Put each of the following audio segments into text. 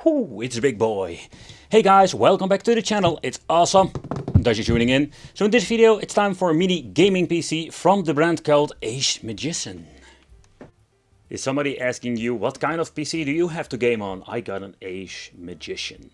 Woohoo, it's a big boy. Hey guys, welcome back to the channel. It's awesome that you're tuning in. So in this video, it's time for a mini gaming PC from the brand called Emulation. Is somebody asking you, what kind of PC do you have to game on? I got an Emulation.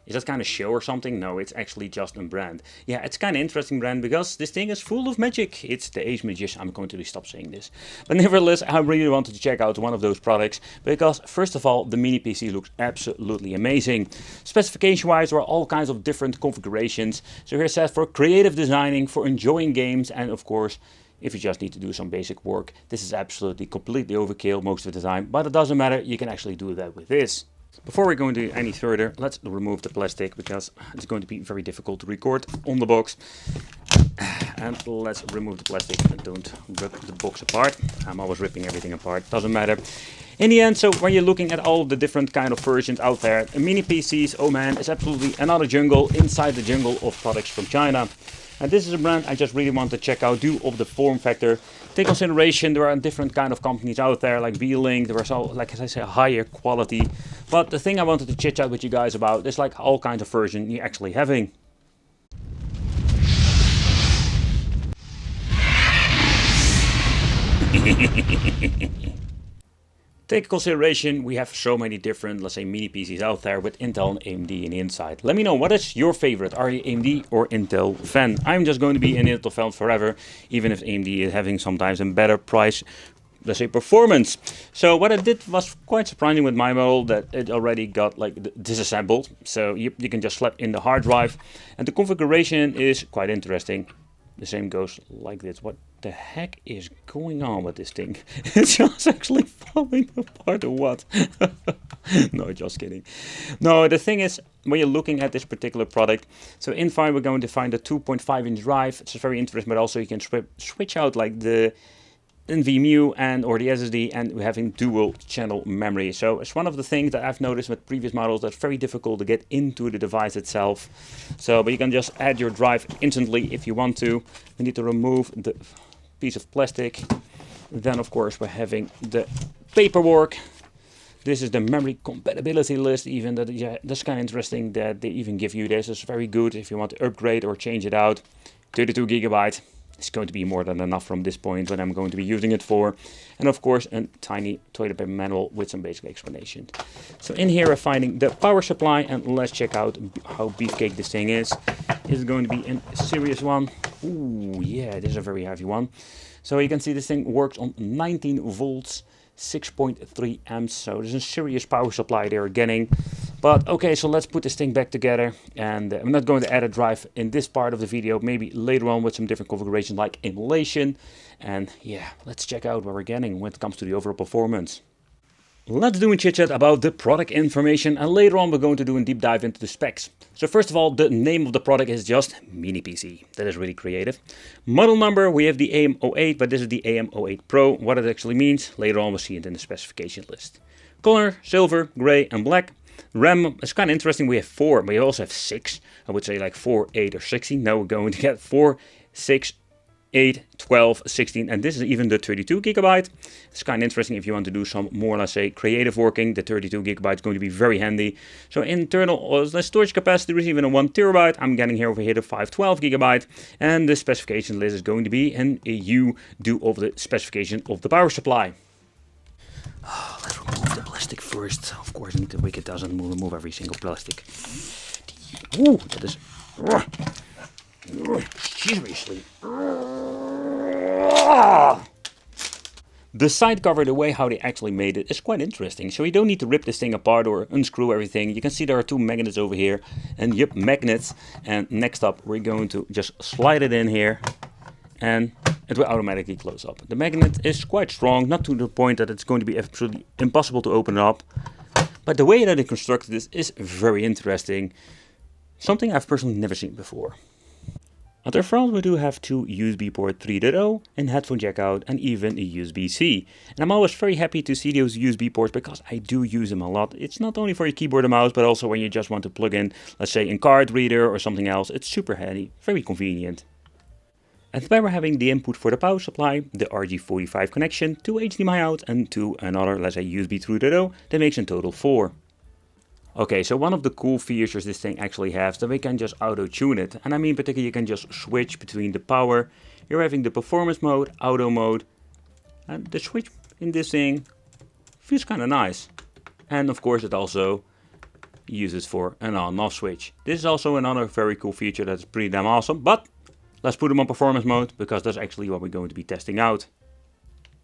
Is that kind of show or something? No, it's actually just a brand. Yeah, it's kind of interesting brand because this thing is full of magic. It's the Emulation. I'm going to stop saying this. But nevertheless, I really wanted to check out one of those products because first of all, the mini PC looks absolutely amazing. Specification wise, there are all kinds of different configurations. So here it says for creative designing, for enjoying games, and of course, if you just need to do some basic work, this is absolutely completely overkill most of the time, but it doesn't matter, you can actually do that with this. Before we go into any further, let's remove the plastic because it's going to be very difficult to record on the box. And let's remove the plastic and don't rip the box apart. I'm always ripping everything apart, doesn't matter. In the end, so when you're looking at all the different kind of versions out there, mini PCs, oh man, it's absolutely another jungle inside the jungle of products from China. And this is a brand I just really want to check out due of the form factor. Take consideration there are different kind of companies out there like V-Link, there are so, like as I say, higher quality. But the thing I wanted to chit chat with you guys about is like all kinds of versions you're actually having. Take consideration, we have so many different, let's say, mini PCs out there with Intel and AMD in the inside. Let me know, what is your favorite? Are you AMD or Intel fan? I'm just going to be an Intel fan forever, even if AMD is having sometimes a better price, let's say, performance. So what I did was quite surprising with my model, that it already got like disassembled. So you can just slap in the hard drive. And the configuration is quite interesting. The same goes like this. What the heck is going on with this thing? It's just actually falling apart or what? No, just kidding. No, the thing is, when you're looking at this particular product, so inside we're going to find a 2.5-inch drive. It's very interesting, but also you can switch out like the NVMe and or the SSD, and we're having dual channel memory. So it's one of the things that I've noticed with previous models that's very difficult to get into the device itself. So, but you can just add your drive instantly if you want to. We need to remove the piece of plastic. Then of course we're having the paperwork. This is the memory compatibility list, even that, yeah, that's kind of interesting that they even give you this. It's very good if you want to upgrade or change it out. 32 gigabyte. It's going to be more than enough from this point what I'm going to be using it for. And of course a tiny toilet paper manual with some basic explanation. So in here we're finding the power supply, and let's check out how beefcake this thing is. Is it going to be a serious one? Ooh, yeah, this is a very heavy one. So you can see this thing works on 19 volts, 6.3 amps. So there's a serious power supply they're getting. But okay, so let's put this thing back together, and I'm not going to add a drive in this part of the video, maybe later on with some different configurations like Emulation. And yeah, let's check out what we're getting when it comes to the overall performance. Let's do a chit chat about the product information, and later on we're going to do a deep dive into the specs. So first of all, the name of the product is just Mini PC. That is really creative. Model number, we have the AM08, but this is the AM08 Pro. What it actually means, later on we'll see it in the specification list. Color, silver, gray and black. RAM is kind of interesting, we have 4, but we also have 6. I would say like 4, 8 or 16. Now we're going to get 4, 6, 8, 12, 16, and this is even the 32 gigabyte. It's kind of interesting if you want to do some more, let's say, creative working. The 32 gigabyte is going to be very handy. So internal storage capacity is even a 1 terabyte. I'm getting here over here the 512 gigabyte, and the specification list is going to be an EU due of the specification of the power supply. Let's remove the plastic first. Of course, the Wicked doesn't remove every single plastic. Ooh, that is seriously. The side cover, the way how they actually made it, is quite interesting. So you don't need to rip this thing apart or unscrew everything. You can see there are 2 magnets over here, and yep, magnets. And next up, we're going to just slide it in here, and it will automatically close up. The magnet is quite strong, not to the point that it's going to be absolutely impossible to open it up. But the way that they constructed this is very interesting. Something I've personally never seen before. At the front we do have 2 USB port 3.0 and headphone jack out, and even a USB-C. And I'm always very happy to see those USB ports because I do use them a lot. It's not only for your keyboard and mouse, but also when you just want to plug in, let's say, a card reader or something else. It's super handy, very convenient. And then we're having the input for the power supply, the RJ45 connection, 2 HDMI out and 2 another, let's say, USB 3.0. That makes in total 4. Okay, so one of the cool features this thing actually has, that we can just auto-tune it. And I mean particularly you can just switch between the power. You're having the performance mode, auto mode. And the switch in this thing feels kind of nice. And of course it also uses for an on and off switch. This is also another very cool feature that's pretty damn awesome. But let's put them on performance mode, because that's actually what we're going to be testing out.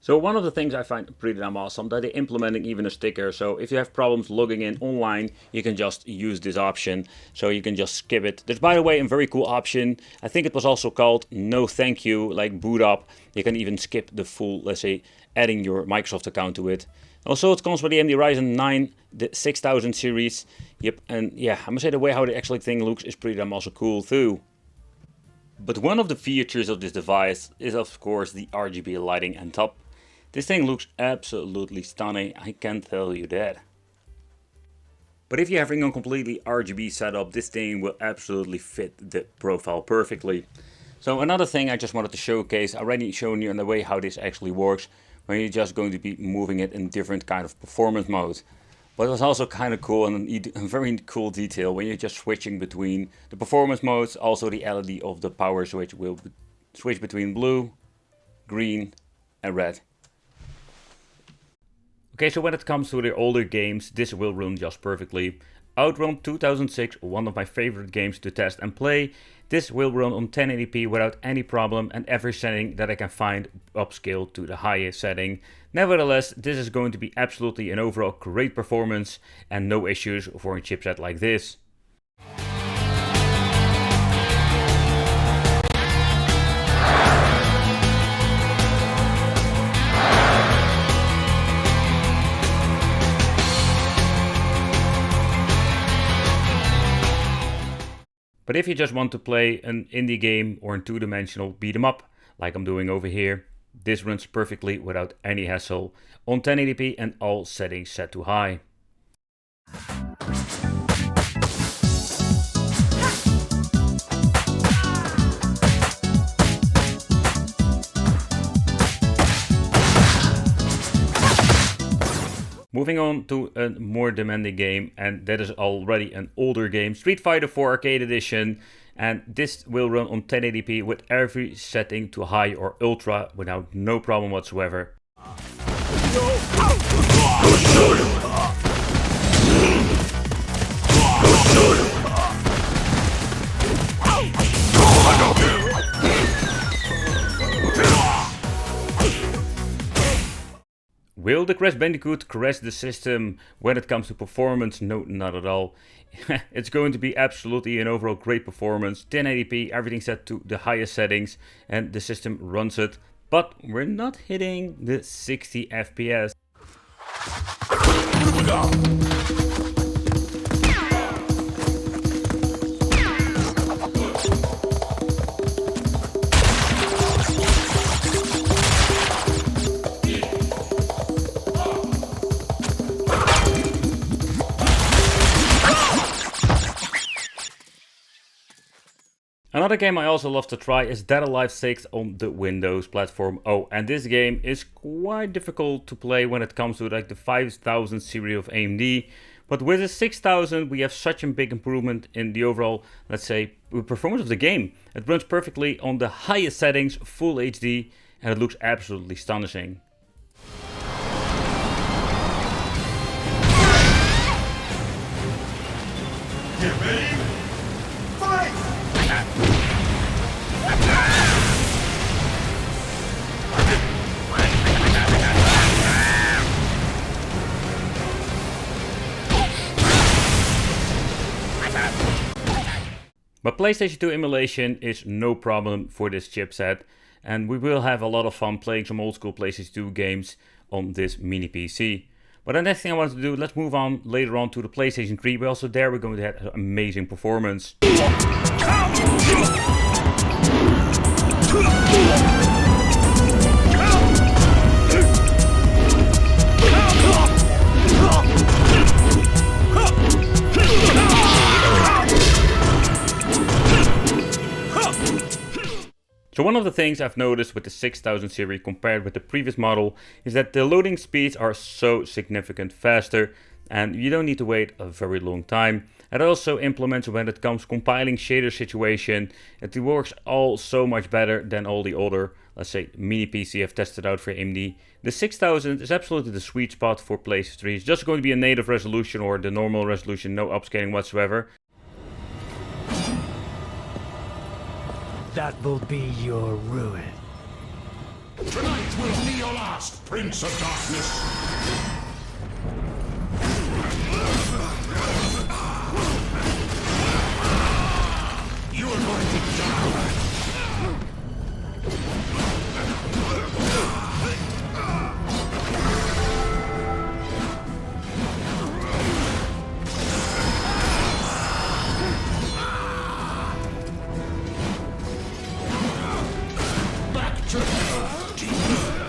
So one of the things I find pretty damn awesome, that they're implementing even a sticker. So if you have problems logging in online, you can just use this option. So you can just skip it. There's, by the way, a very cool option. I think it was also called no thank you, like boot up. You can even skip the full, let's say, adding your Microsoft account to it. Also, it comes with the AMD Ryzen 9, the 6000 series. Yep, and yeah, I must say the way how the actual thing looks is pretty damn also cool too. But one of the features of this device is of course the RGB lighting on top. This thing looks absolutely stunning, I can tell you that. But if you're having a completely RGB setup, this thing will absolutely fit the profile perfectly. So another thing I just wanted to showcase, I already shown you in the way how this actually works, when you're just going to be moving it in different kind of performance modes. But it was also kind of cool and a very cool detail when you're just switching between the performance modes. Also the LED of the power switch will switch between blue, green and red. Okay, so when it comes to the older games, this will run just perfectly. Outrun 2006, one of my favorite games to test and play. This will run on 1080p without any problem, and every setting that I can find upscaled to the highest setting. Nevertheless, this is going to be absolutely an overall great performance and no issues for a chipset like this. But if you just want to play an indie game or a two-dimensional beat 'em up, like I'm doing over here, this runs perfectly without any hassle on 1080p and all settings set to high. Moving on to a more demanding game, and that is already an older game, Street Fighter 4 Arcade Edition, and this will run on 1080p with every setting to high or ultra without no problem whatsoever. Will the Crash Bandicoot crash the system when it comes to performance? No, not at all. It's going to be absolutely an overall great performance. 1080p, everything set to the highest settings, and the system runs it. But we're not hitting the 60 FPS. Another game I also love to try is Dead or Alive 6 on the Windows platform. Oh, and this game is quite difficult to play when it comes to like the 5000 series of AMD. But with the 6000 we have such a big improvement in the overall, let's say, performance of the game. It runs perfectly on the highest settings, full HD, and it looks absolutely astonishing. Get ready, fight! But PlayStation 2 emulation is no problem for this chipset, and we will have a lot of fun playing some old school PlayStation 2 games on this mini PC. But the next thing I want to do, let's move on later on to the PlayStation 3, but also there we're going to have an amazing performance. So one of the things I've noticed with the 6000 series compared with the previous model is that the loading speeds are so significant faster, and you don't need to wait a very long time. It also implements when it comes compiling shader situation. It works all so much better than all the other, let's say, mini PC I've tested out for AMD. The 6000 is absolutely the sweet spot for PlayStation 3. It's just going to be a native resolution or the normal resolution, no upscaling whatsoever. That will be your ruin. Tonight will be your last, Prince of Darkness. You are going to die. Back to hell, demon.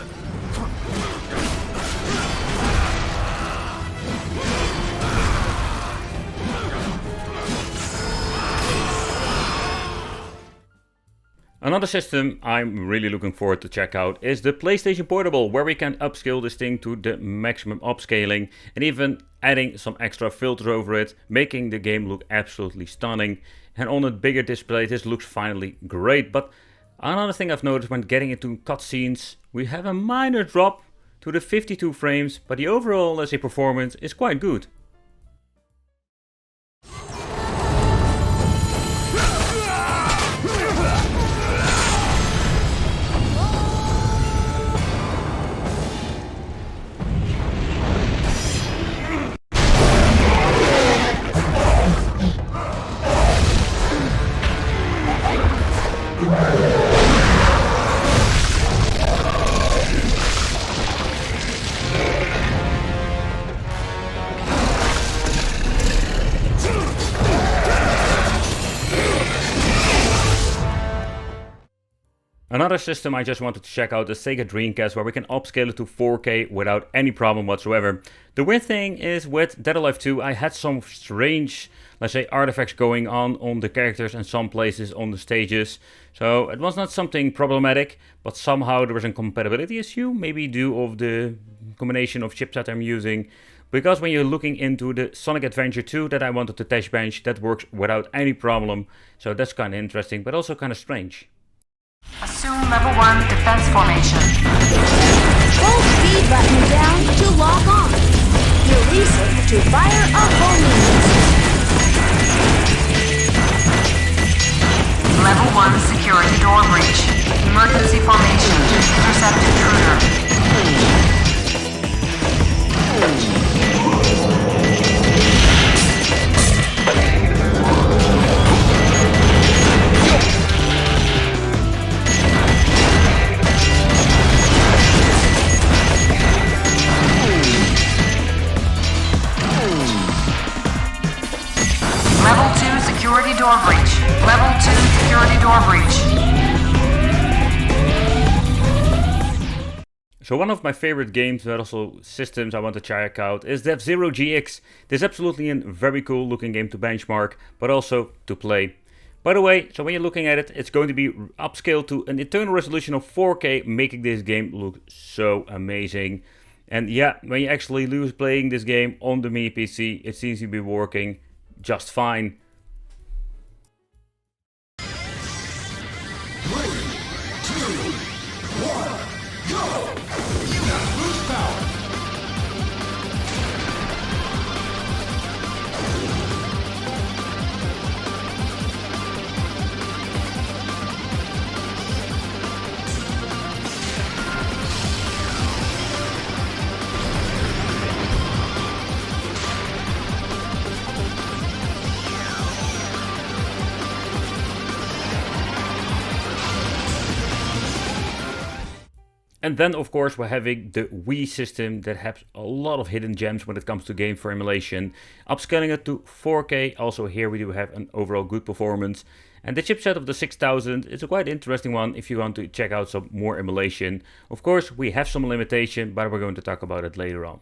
Another system I'm really looking forward to check out is the PlayStation Portable, where we can upscale this thing to the maximum upscaling and even adding some extra filter over it, making the game look absolutely stunning. And on a bigger display this looks finally great. But another thing I've noticed when getting into cutscenes, we have a minor drop to the 52 frames, but the overall, let's say, performance is quite good. Another system I just wanted to check out is Sega Dreamcast, where we can upscale it to 4K without any problem whatsoever. The weird thing is with Dead or Alive 2, I had some strange, let's say, artifacts going on the characters and some places on the stages. So it was not something problematic, but somehow there was a compatibility issue, maybe due of the combination of chipset I'm using. Because when you're looking into the Sonic Adventure 2 that I wanted to test bench, that works without any problem. So that's kind of interesting, but also kind of strange. Assume level 1 defense formation. Hold B button down to log on. Release it to fire a homing missile. Level 1 security door breach. Emergency formation. Intercept intruder. Level 2 security door breach. Level 2 security door breach. So one of my favorite games, but also systems I want to check out, is F-Zero GX. This is absolutely a very cool looking game to benchmark, but also to play. By the way, so when you're looking at it, it's going to be upscaled to an internal resolution of 4K, making this game look so amazing. And yeah, when you actually lose playing this game on the mini PC, it seems to be working just fine. 3, 2, 1, go! Boost power! And then of course we're having the Wii system that has a lot of hidden gems when it comes to game for emulation. Upscaling it to 4K, also here we do have an overall good performance. And the chipset of the 6000 is a quite interesting one if you want to check out some more emulation. Of course we have some limitation, but we're going to talk about it later on.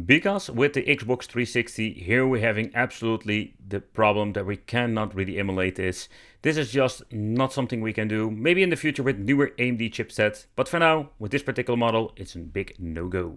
Because with the Xbox 360, here we're having absolutely the problem that we cannot really emulate this. This is just not something we can do. Maybe in the future with newer AMD chipsets, but for now, with this particular model, it's a big no-go.